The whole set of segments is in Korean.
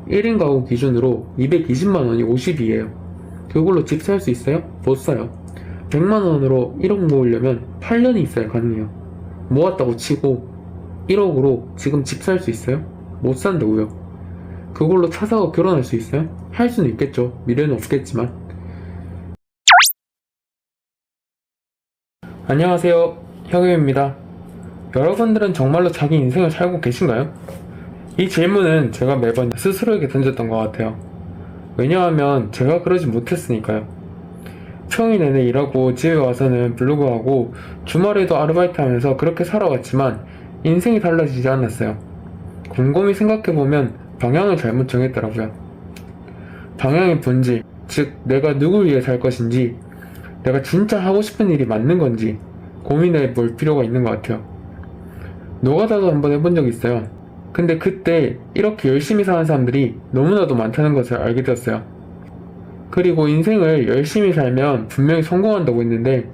1인 가구 기준으로 220만원이 50이에요. 그걸로 집 살 수 있어요? 못 사요. 100만원으로 1억 모으려면 8년이 있어야 가능해요. 모았다고 치고 1억으로 지금 집 살 수 있어요? 못 산다고요. 그걸로 차 사고 결혼할 수 있어요? 할 수는 있겠죠. 미래는 없겠지만. 안녕하세요, 혁유입니다. 여러분들은 정말로 자기 인생을 살고 계신가요? 이 질문은 제가 매번 스스로에게 던졌던 것 같아요. 왜냐하면 제가 그러지 못했으니까요. 평일 내내 일하고 집에 와서는 블로그하고 주말에도 아르바이트 하면서 그렇게 살아왔지만 인생이 달라지지 않았어요. 곰곰이 생각해보면 방향을 잘못 정했더라고요. 방향의 본질, 즉 내가 누굴 위해 살 것인지, 내가 진짜 하고 싶은 일이 맞는 건지 고민해 볼 필요가 있는 것 같아요. 노가다도 한번 해본 적이 있어요. 근데 그때 이렇게 열심히 사는 사람들이 너무나도 많다는 것을 알게 되었어요. 그리고 인생을 열심히 살면 분명히 성공한다고 했는데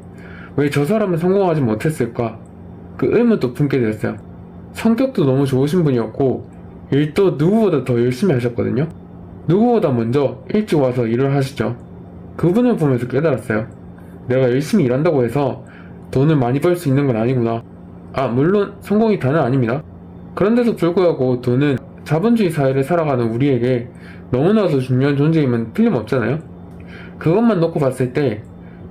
왜 저 사람은 성공하지 못했을까? 그 의문도 품게 되었어요. 성격도 너무 좋으신 분이었고 일도 누구보다 더 열심히 하셨거든요. 누구보다 먼저 일찍 와서 일을 하시죠. 그분을 보면서 깨달았어요. 내가 열심히 일한다고 해서 돈을 많이 벌 수 있는 건 아니구나. 물론 성공이 다는 아닙니다. 그런데도 불구하고 돈은 자본주의 사회를 살아가는 우리에게 너무나도 중요한 존재임은 틀림없잖아요. 그것만 놓고 봤을 때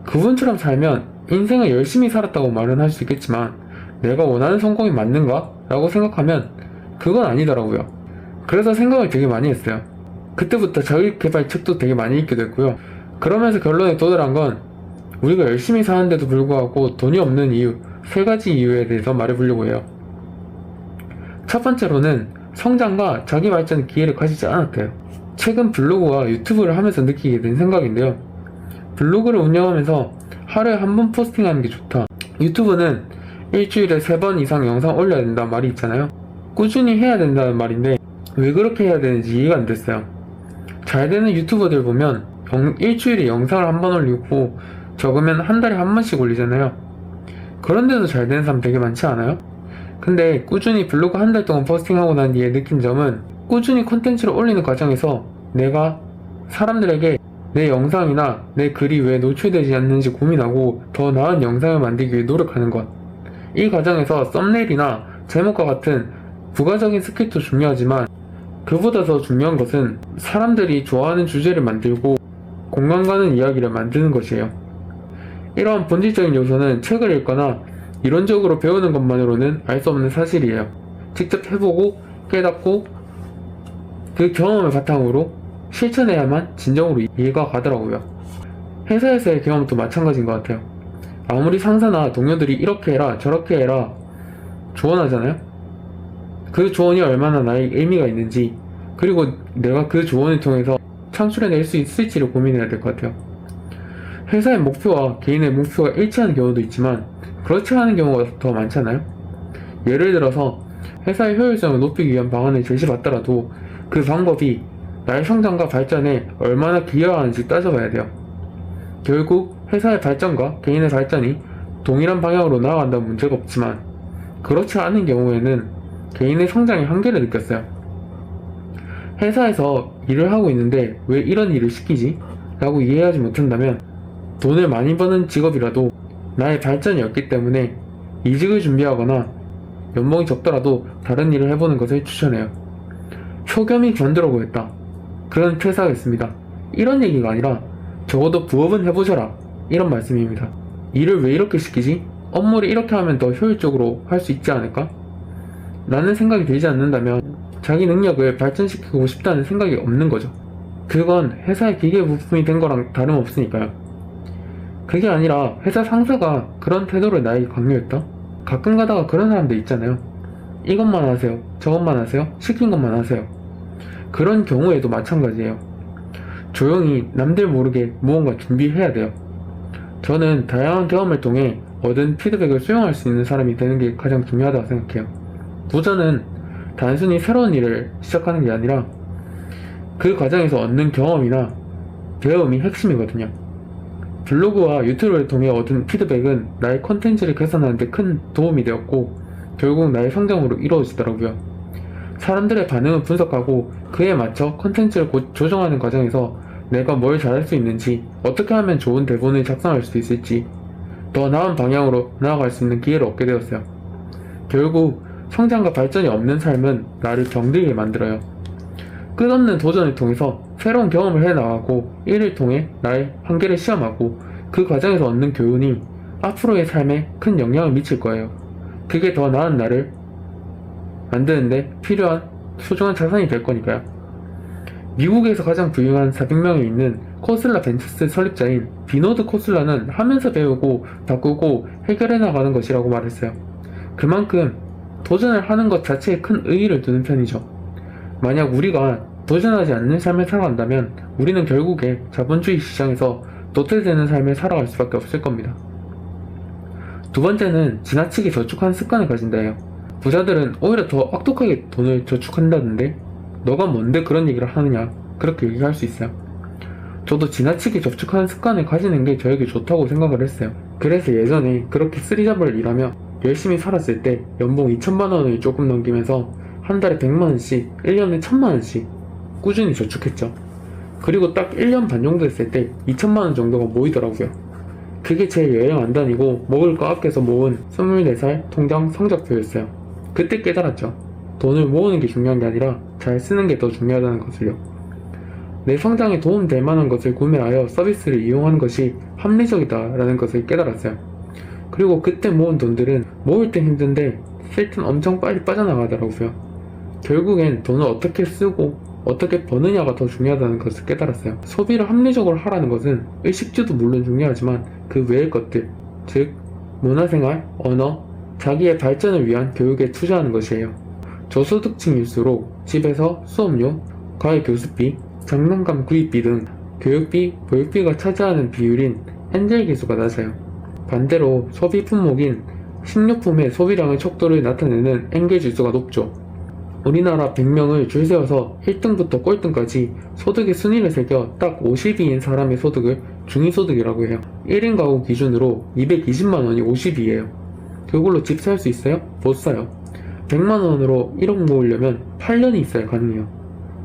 그분처럼 살면 인생을 열심히 살았다고 말은 할 수 있겠지만 내가 원하는 성공이 맞는가? 라고 생각하면 그건 아니더라고요. 그래서 생각을 되게 많이 했어요. 그때부터 자기개발 책도 되게 많이 읽게 됐고요. 그러면서 결론에 도달한 건 우리가 열심히 사는데도 불구하고 돈이 없는 이유, 3가지 이유에 대해서 말해보려고 해요. 첫 번째로는 성장과 자기 발전 기회를 가지지 않았대요. 최근 블로그와 유튜브를 하면서 느끼게 된 생각인데요. 블로그를 운영하면서 하루에 한 번 포스팅하는 게 좋다. 유튜브는 일주일에 3번 이상 영상 올려야 된다는 말이 있잖아요. 꾸준히 해야 된다는 말인데 왜 그렇게 해야 되는지 이해가 안 됐어요. 잘 되는 유튜버들 보면 일주일에 영상을 한 번 올리고 적으면 한 달에 한 번씩 올리잖아요. 그런데도 잘 되는 사람 되게 많지 않아요? 근데 꾸준히 블로그 한 달 동안 포스팅하고 난 뒤에 느낀 점은 꾸준히 콘텐츠를 올리는 과정에서 내가 사람들에게 내 영상이나 내 글이 왜 노출되지 않는지 고민하고 더 나은 영상을 만들기 위해 노력하는 것. 이 과정에서 썸네일이나 제목과 같은 부가적인 스킬도 중요하지만 그보다 더 중요한 것은 사람들이 좋아하는 주제를 만들고 공감 가는 이야기를 만드는 것이에요. 이러한 본질적인 요소는 책을 읽거나 이론적으로 배우는 것만으로는 알 수 없는 사실이에요. 직접 해보고 깨닫고 그 경험을 바탕으로 실천해야만 진정으로 이해가 가더라고요. 회사에서의 경험도 마찬가지인 것 같아요. 아무리 상사나 동료들이 이렇게 해라 저렇게 해라 조언하잖아요. 그 조언이 얼마나 나에게 의미가 있는지 그리고 내가 그 조언을 통해서 창출해낼 수 있을지를 고민해야 될 것 같아요. 회사의 목표와 개인의 목표가 일치하는 경우도 있지만 그렇지 않은 경우가 더 많잖아요. 예를 들어서 회사의 효율성을 높이기 위한 방안을 제시받더라도 그 방법이 나의 성장과 발전에 얼마나 기여하는지 따져봐야 돼요. 결국 회사의 발전과 개인의 발전이 동일한 방향으로 나아간다는 문제가 없지만 그렇지 않은 경우에는 개인의 성장의 한계를 느꼈어요. 회사에서 일을 하고 있는데 왜 이런 일을 시키지? 라고 이해하지 못한다면 돈을 많이 버는 직업이라도 나의 발전이 없기 때문에 이직을 준비하거나 연봉이 적더라도 다른 일을 해보는 것을 추천해요. 효겸이 견들어 보였다. 그런 퇴사가 있습니다. 이런 얘기가 아니라 적어도 부업은 해보셔라. 이런 말씀입니다. 일을 왜 이렇게 시키지? 업무를 이렇게 하면 더 효율적으로 할 수 있지 않을까? 라는 생각이 들지 않는다면 자기 능력을 발전시키고 싶다는 생각이 없는 거죠. 그건 회사의 기계 부품이 된 거랑 다름없으니까요. 그게 아니라 회사 상사가 그런 태도를 나에게 강요했다? 가끔 가다가 그런 사람들 있잖아요. 이것만 하세요. 저것만 하세요. 시킨 것만 하세요. 그런 경우에도 마찬가지예요. 조용히 남들 모르게 무언가 준비해야 돼요. 저는 다양한 경험을 통해 얻은 피드백을 수용할 수 있는 사람이 되는 게 가장 중요하다고 생각해요. 도전은 단순히 새로운 일을 시작하는 게 아니라 그 과정에서 얻는 경험이나 배움이 핵심이거든요. 블로그와 유튜브를 통해 얻은 피드백은 나의 컨텐츠를 개선하는 데 큰 도움이 되었고 결국 나의 성장으로 이루어지더라고요. 사람들의 반응을 분석하고 그에 맞춰 컨텐츠를 조정하는 과정에서 내가 뭘 잘할 수 있는지, 어떻게 하면 좋은 대본을 작성할 수 있을지, 더 나은 방향으로 나아갈 수 있는 기회를 얻게 되었어요. 결국 성장과 발전이 없는 삶은 나를 병들게 만들어요. 끝없는 도전을 통해서 새로운 경험을 해나가고 이를 통해 나의 한계를 시험하고 그 과정에서 얻는 교훈이 앞으로의 삶에 큰 영향을 미칠 거예요. 그게 더 나은 나를 만드는데 필요한 소중한 자산이 될 거니까요. 미국에서 가장 부유한 400명에 있는 코슬라 벤처스 설립자인 비노드 코슬라는 하면서 배우고 바꾸고 해결해 나가는 것이라고 말했어요. 그만큼 도전을 하는 것 자체에 큰 의의를 두는 편이죠. 만약 우리가 도전하지 않는 삶을 살아간다면 우리는 결국에 자본주의 시장에서 도태되는 삶을 살아갈 수밖에 없을 겁니다. 두 번째는 지나치게 저축하는 습관을 가진다예요. 부자들은 오히려 더 악독하게 돈을 저축한다는데 너가 뭔데 그런 얘기를 하느냐, 그렇게 얘기할 수 있어요. 저도 지나치게 저축하는 습관을 가지는 게 저에게 좋다고 생각을 했어요. 그래서 예전에 그렇게 쓰리잡을 일하며 열심히 살았을 때 연봉 2천만 원을 조금 넘기면서 한 달에 100만 원씩, 1년에 1000만 원씩 꾸준히 저축했죠. 그리고 딱 1년 반 정도 됐을 때 2천만 원 정도가 모이더라고요. 그게 제 여행 안 다니고 먹을 거 아껴서 모은 24살 통장 성적표였어요. 그때 깨달았죠. 돈을 모으는 게 중요한 게 아니라 잘 쓰는 게 더 중요하다는 것을요. 내 성장에 도움될 만한 것을 구매하여 서비스를 이용하는 것이 합리적이다라는 것을 깨달았어요. 그리고 그때 모은 돈들은 모을 땐 힘든데 쓸 땐 엄청 빨리 빠져나가더라고요. 결국엔 돈을 어떻게 쓰고 어떻게 버느냐가 더 중요하다는 것을 깨달았어요. 소비를 합리적으로 하라는 것은 의식주도 물론 중요하지만 그 외의 것들, 즉 문화생활, 언어, 자기의 발전을 위한 교육에 투자하는 것이에요. 저소득층일수록 집에서 수업료, 과외 교습비, 장난감 구입비 등 교육비, 보육비가 차지하는 비율인 엔젤 계수가 낮아요. 반대로 소비 품목인 식료품의 소비량의 척도를 나타내는 엔겔 지수가 높죠. 우리나라 100명을 줄 세워서 1등부터 꼴등까지 소득의 순위를 새겨 딱 50위인 사람의 소득을 중위소득이라고 해요. 1인 가구 기준으로 220만원이 50위예요. 그걸로 집 살 수 있어요? 못 사요. 100만원으로 1억 모으려면 8년이 있어야 가능해요.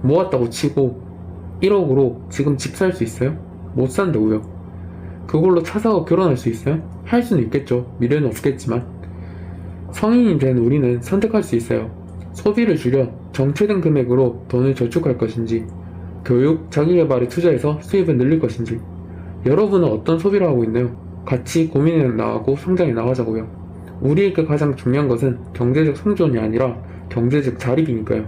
모았다고 치고 1억으로 지금 집 살 수 있어요? 못 산다고요. 그걸로 차 사고 결혼할 수 있어요? 할 수는 있겠죠. 미래는 없겠지만. 성인이 된 우리는 선택할 수 있어요. 소비를 줄여 정체된 금액으로 돈을 저축할 것인지, 교육, 자기개발에 투자해서 수입을 늘릴 것인지. 여러분은 어떤 소비를 하고 있나요? 같이 고민해 나가고 성장해 나가자고요. 우리에게 가장 중요한 것은 경제적 생존이 아니라 경제적 자립이니까요.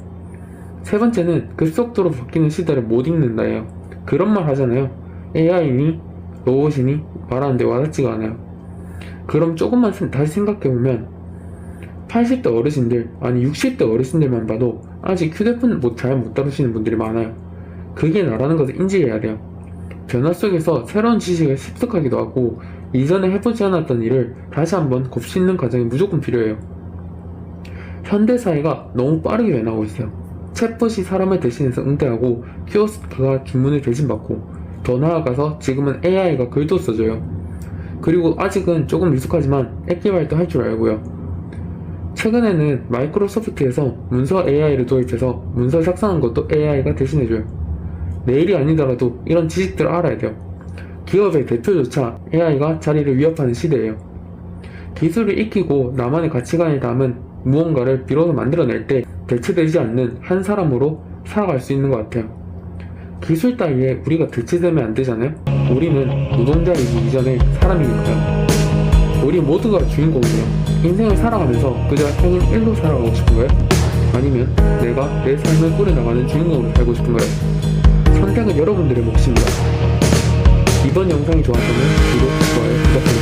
세 번째는 급속도로 바뀌는 시대를 못 읽는다예요. 그런 말 하잖아요. AI니 로봇이니 말하는데 와닿지가 않아요. 그럼 조금만 다시 생각해보면 80대 어르신들, 아니 60대 어르신들만 봐도 아직 휴대폰 잘 못 다루시는 분들이 많아요. 그게 나라는 것을 인지해야 돼요. 변화 속에서 새로운 지식을 습득하기도 하고 이전에 해보지 않았던 일을 다시 한번 곱씹는 과정이 무조건 필요해요. 현대사회가 너무 빠르게 변하고 있어요. 챗봇이 사람을 대신해서 응대하고 키오스크가 주문을 대신받고, 더 나아가서 지금은 AI가 글도 써줘요. 그리고 아직은 조금 미숙하지만 앱 개발도 할 줄 알고요. 최근에는 마이크로소프트에서 문서 AI를 도입해서 문서 작성한 것도 AI가 대신해줘요. 내일이 아니더라도 이런 지식들을 알아야 돼요. 기업의 대표조차 AI가 자리를 위협하는 시대예요. 기술을 익히고 나만의 가치관을 담은 무언가를 비로소 만들어낼 때 대체되지 않는 한 사람으로 살아갈 수 있는 것 같아요. 기술 따위에 우리가 대체되면 안 되잖아요? 우리는 노동자이기 이전에 사람이니까요. 우리 모두가 주인공이에요. 인생을 살아가면서 그저 행인 1로 살아가고 싶은 거예요? 아니면 내가 내 삶을 꾸려나가는 주인공으로 살고 싶은 거예요? 선택은 여러분들의 몫입니다. 이번 영상이 좋았다면 구독, 좋아요 부탁드립니다.